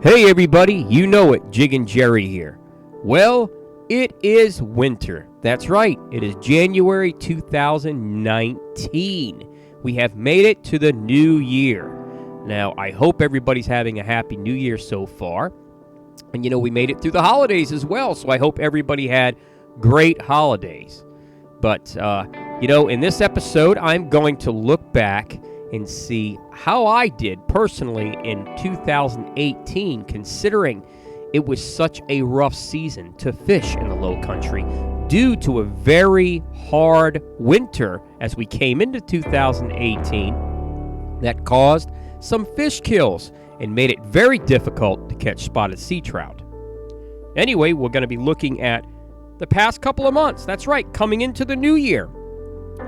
Hey everybody, you know it, Jiggin Jerry here. Well, it is winter. That's right, it is January 2019. We have made it to the new year. Now, I hope everybody's having a happy new year so far. And we made it through the holidays as well, so I hope everybody had great holidays. But, in this episode, I'm going to look back and see how I did personally in 2018, considering it was such a rough season to fish in the low country due to a very hard winter as we came into 2018 that caused some fish kills and made it very difficult to catch spotted sea trout. Anyway, we're going to be looking at the past couple of months. That's right, coming into the new year.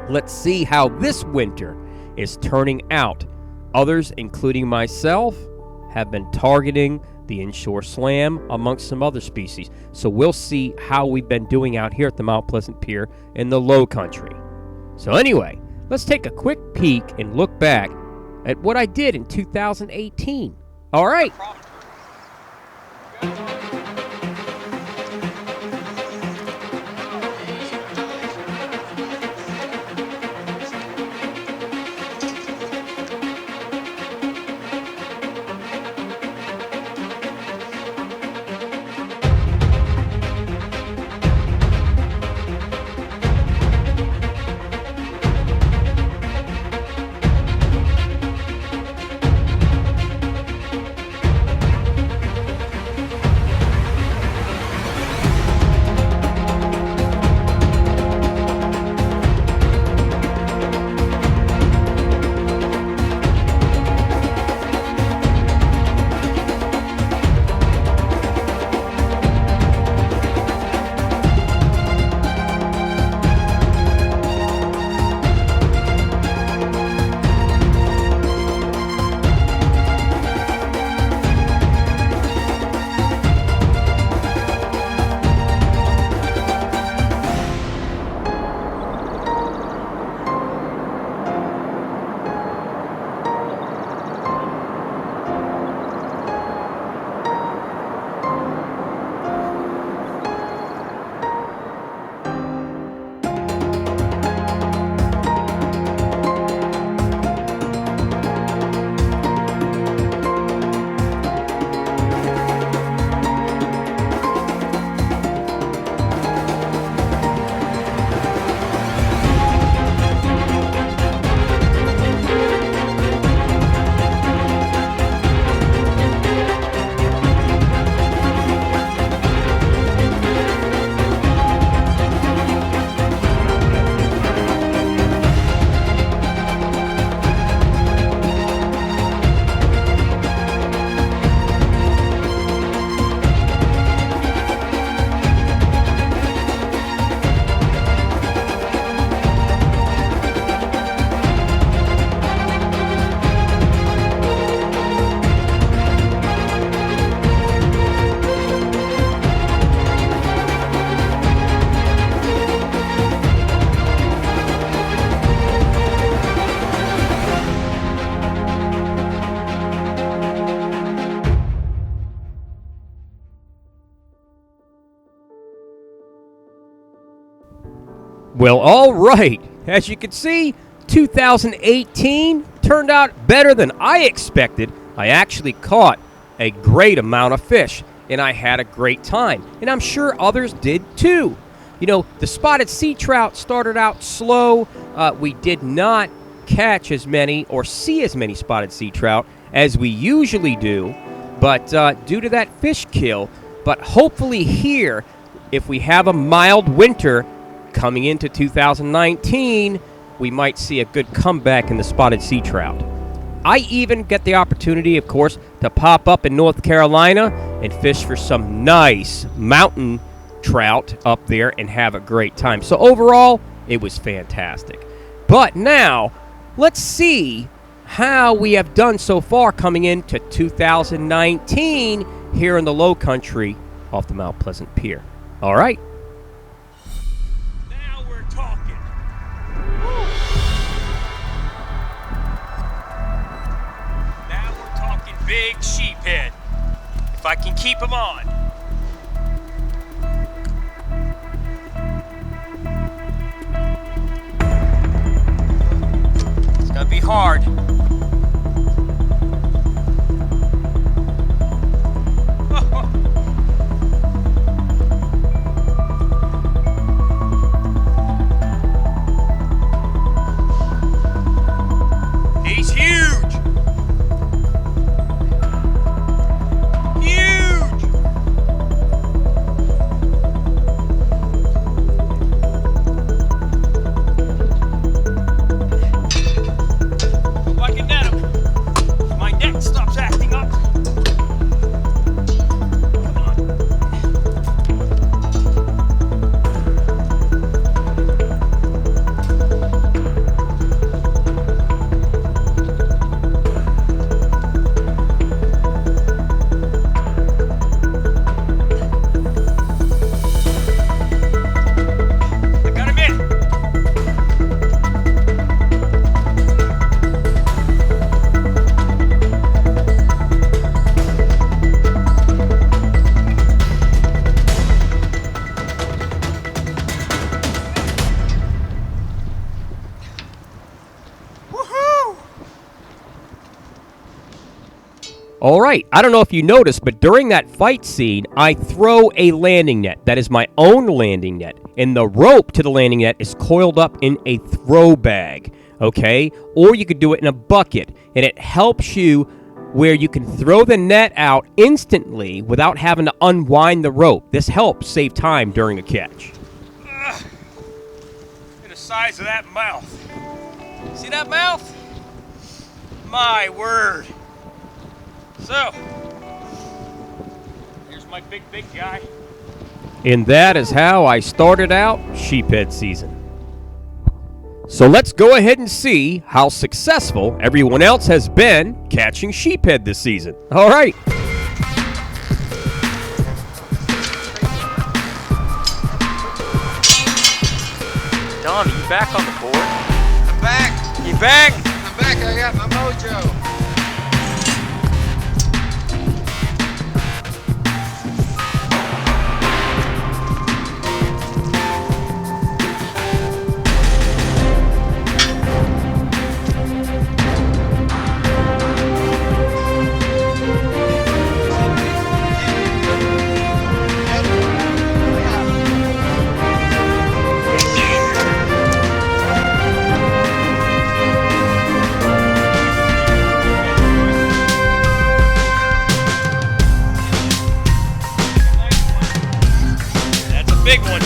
Let's see how this winter is turning out. Others, including myself, have been targeting the inshore slam amongst some other species. So we'll see how we've been doing out here at the Mount Pleasant Pier in the low country. So anyway, let's take a quick peek and look back at what I did in 2018. All right. Well, all right. As you can see, 2018 turned out better than I expected. I actually caught a great amount of fish, and I had a great time. And I'm sure others did too. The spotted sea trout started out slow. We did not catch as many or see as many spotted sea trout as we usually do, but due to that fish kill. But hopefully here, if we have a mild winter coming into 2019, we might see a good comeback in the spotted sea trout. I even get the opportunity, of course, to pop up in North Carolina and fish for some nice mountain trout up there and have a great time. So overall, it was fantastic. But now, let's see how we have done so far coming into 2019 here in the low country off the Mount Pleasant Pier. All right. Now we're talking. Now we're talking big sheephead. I can keep them on. It's gonna be hard. He's huge! Huge! Hope I can net him. My neck stops acting up. Come on. I got him in. Woohoo! All right, I don't know if you noticed, but during that fight scene, I throw a landing net. That is my own landing net. And the rope to the landing net is coiled up in a throw bag, okay? Or you could do it in a bucket. And it helps you where you can throw the net out instantly without having to unwind the rope. This helps save time during a catch. And the size of that mouth. See that mouth? My word. So, here's my big guy. And that is how I started out sheephead season. So let's go ahead and see how successful everyone else has been catching sheephead this season. All right. Don, are you back on the board? I'm back. You back? I'm back. I got my mojo. Big one.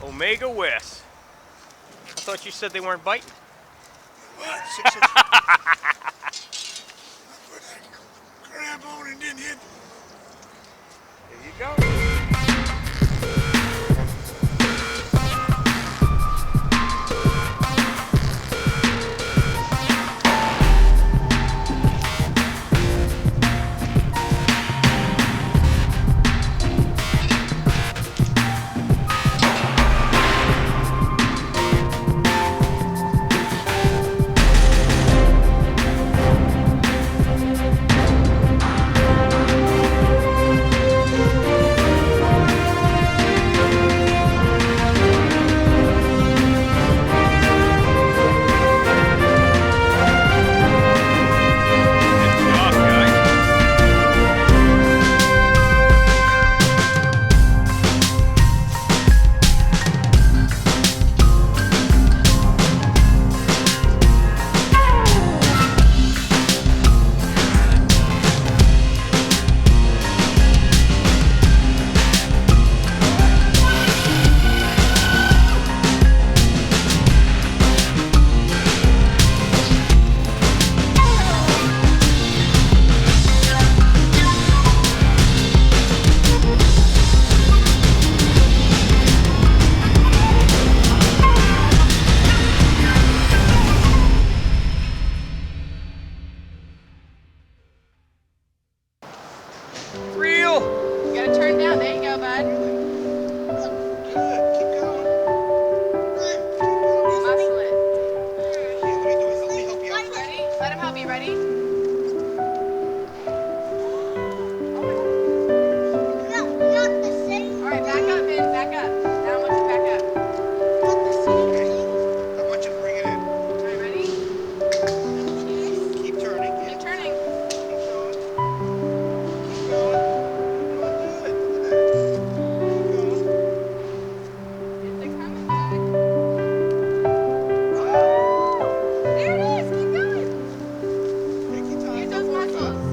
Omega West. I thought you said they weren't biting. What? Grab on and didn't hit. There you go. Reel. You gotta turn down. There you go, bud. Good. Keep going. Right. Keep going. Muscle it. Here, let me help you out. Ready? Let him help you. Ready? All right, back up, Ben. Back up. Now I want you to back up. I want you to bring it in. All right, ready? Keep turning. Keep turning. Keep going. Keep going. Good. Look at that. Keep going. Is it coming back? Wow. There it is. Keep going. Take your time. Use Don't those worry muscles.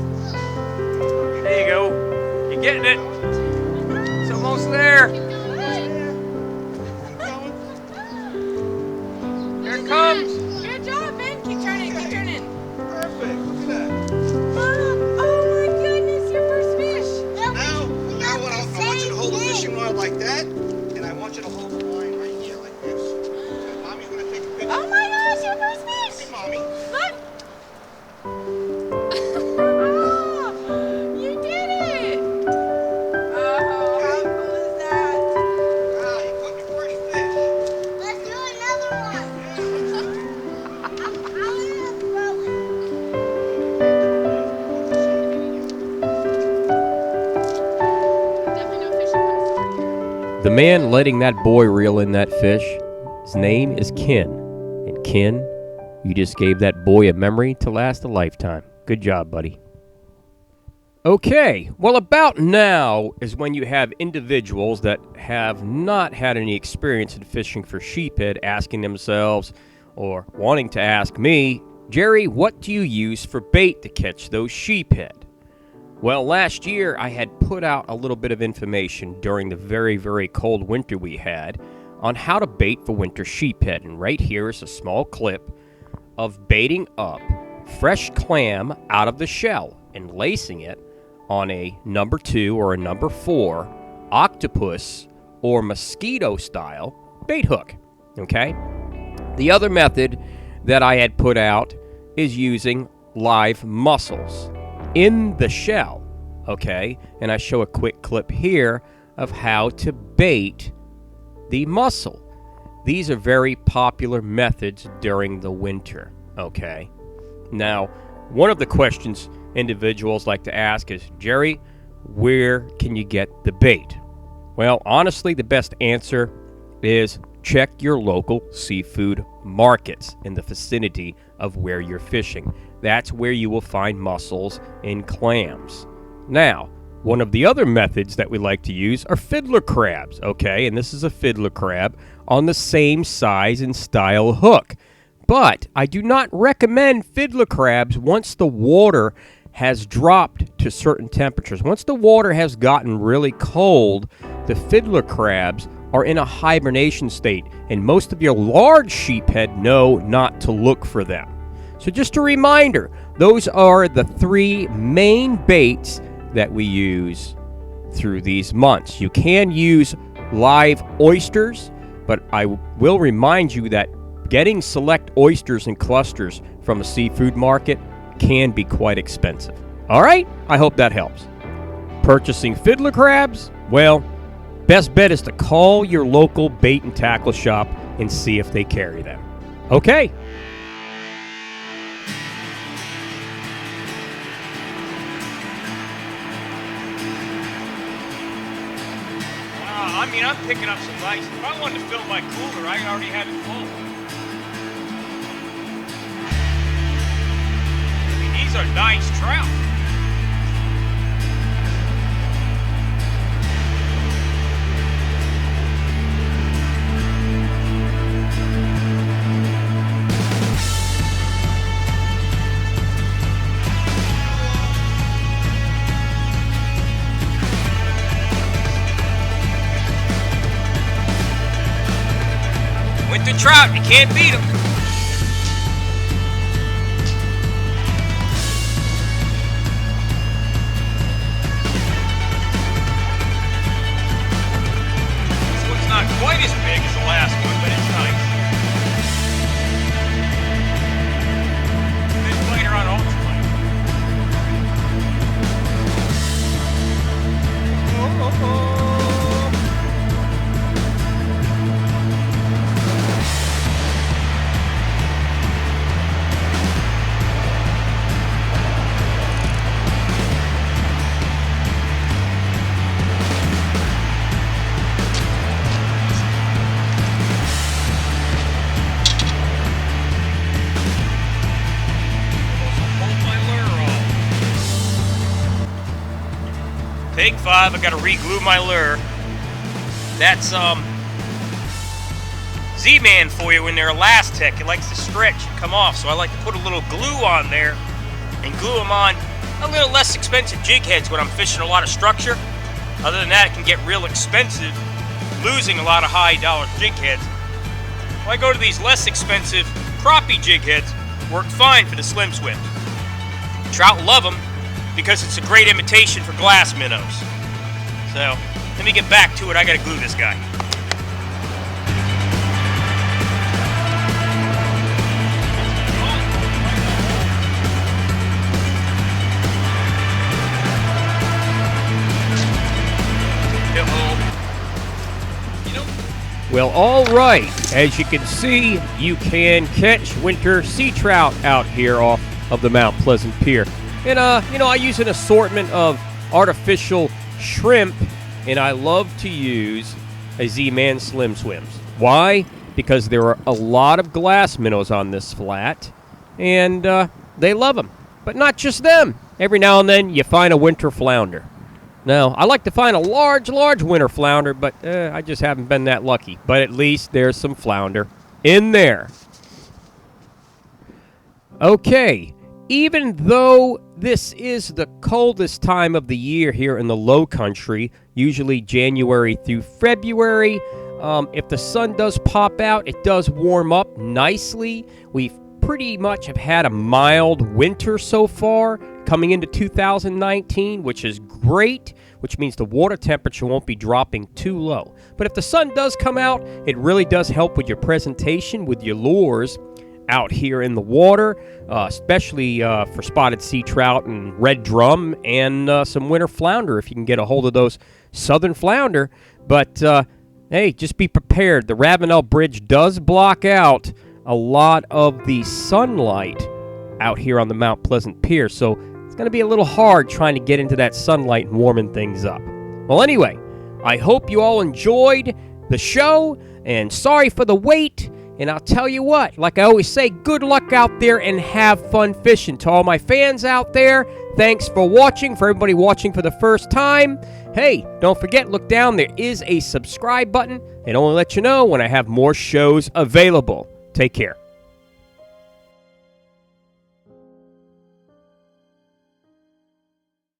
There you go. You're getting it. It's almost there. Keep going. Keep going. Here it comes. Good job, Ben. Keep turning. Keep turning. Perfect. Look at that. Oh my goodness, your first fish. Now what I want you to hold the fishing rod like that, and I want you to hold the line right here like this. And Mommy's gonna take a picture. Oh my gosh, your first fish. Hey, Mommy. Look. You did it. Oh, how cool is that? Wow, you caught your first fish. Let's do another one. Definitely no fishing comes. The man letting that boy reel in that fish, his name is Ken. And Ken, you just gave that boy a memory to last a lifetime. Good job, buddy. Okay, well, about now is when you have individuals that have not had any experience in fishing for sheephead asking themselves, or wanting to ask me, Jerry, what do you use for bait to catch those sheephead? Well, last year I had put out a little bit of information during the very, very cold winter we had on how to bait for winter sheephead, and right here is a small clip of baiting up fresh clam out of the shell and lacing it on a number 2 or a number 4 octopus or mosquito style bait hook. Okay? The other method that I had put out is using live mussels in the shell. Okay? And I show a quick clip here of how to bait the mussel. These are very popular methods during the winter. Okay? Now, one of the questions individuals like to ask is, Jerry, where can you get the bait? Well, honestly, the best answer is check your local seafood markets in the vicinity of where you're fishing. That's where you will find mussels and clams. Now, one of the other methods that we like to use are fiddler crabs, okay? And this is a fiddler crab on the same size and style hook. But I do not recommend fiddler crabs once the water has dropped to certain temperatures. Once the water has gotten really cold, the fiddler crabs are in a hibernation state, and most of your large sheephead know not to look for them. So just a reminder, those are the 3 main baits that we use through these months. You can use live oysters, but I will remind you that getting select oysters and clusters from a seafood market can be quite expensive. All right, I hope that helps. Purchasing fiddler crabs? Well, best bet is to call your local bait and tackle shop and see if they carry them. Okay. I'm picking up some nice. If I wanted to fill my cooler, I already have it full. These are nice trout. Winter trout, you can't beat them. This one's not quite as big as the last one, but it's nice. Big fighter on ultralight. Oh. Take 5, I gotta re-glue my lure. That's Z-Man for you when they're elastic. It likes to stretch and come off, so I like to put a little glue on there and glue them on a little less expensive jig heads when I'm fishing a lot of structure. Other than that, it can get real expensive losing a lot of high dollar jig heads. Well, I go to these less expensive crappie jig heads, work fine for the slim swift. Trout love them because it's a great imitation for glass minnows. So, let me get back to it. I gotta glue this guy. Well, all right. As you can see, you can catch winter sea trout out here off of the Mount Pleasant Pier. And, I use an assortment of artificial shrimp, and I love to use a Z-Man Slim Swims. Why? Because there are a lot of glass minnows on this flat, and they love them. But not just them. Every now and then, you find a winter flounder. Now, I like to find a large winter flounder, but I just haven't been that lucky. But at least there's some flounder in there. Okay. Even though this is the coldest time of the year here in the low country, usually January through February, if the sun does pop out, it does warm up nicely. We've pretty much have had a mild winter so far coming into 2019, which is great, which means the water temperature won't be dropping too low. But if the sun does come out, it really does help with your presentation, with your lures out here in the water, especially for spotted sea trout and red drum and some winter flounder if you can get a hold of those southern flounder. But hey, just be prepared. The Ravenel Bridge does block out a lot of the sunlight out here on the Mount Pleasant Pier, so it's going to be a little hard trying to get into that sunlight and warming things up. Well, anyway, I hope you all enjoyed the show, and sorry for the wait. And I'll tell you what, like I always say, good luck out there and have fun fishing. To all my fans out there, thanks for watching. For everybody watching for the first time, hey, don't forget, look down. There is a subscribe button. It only lets you know when I have more shows available. Take care.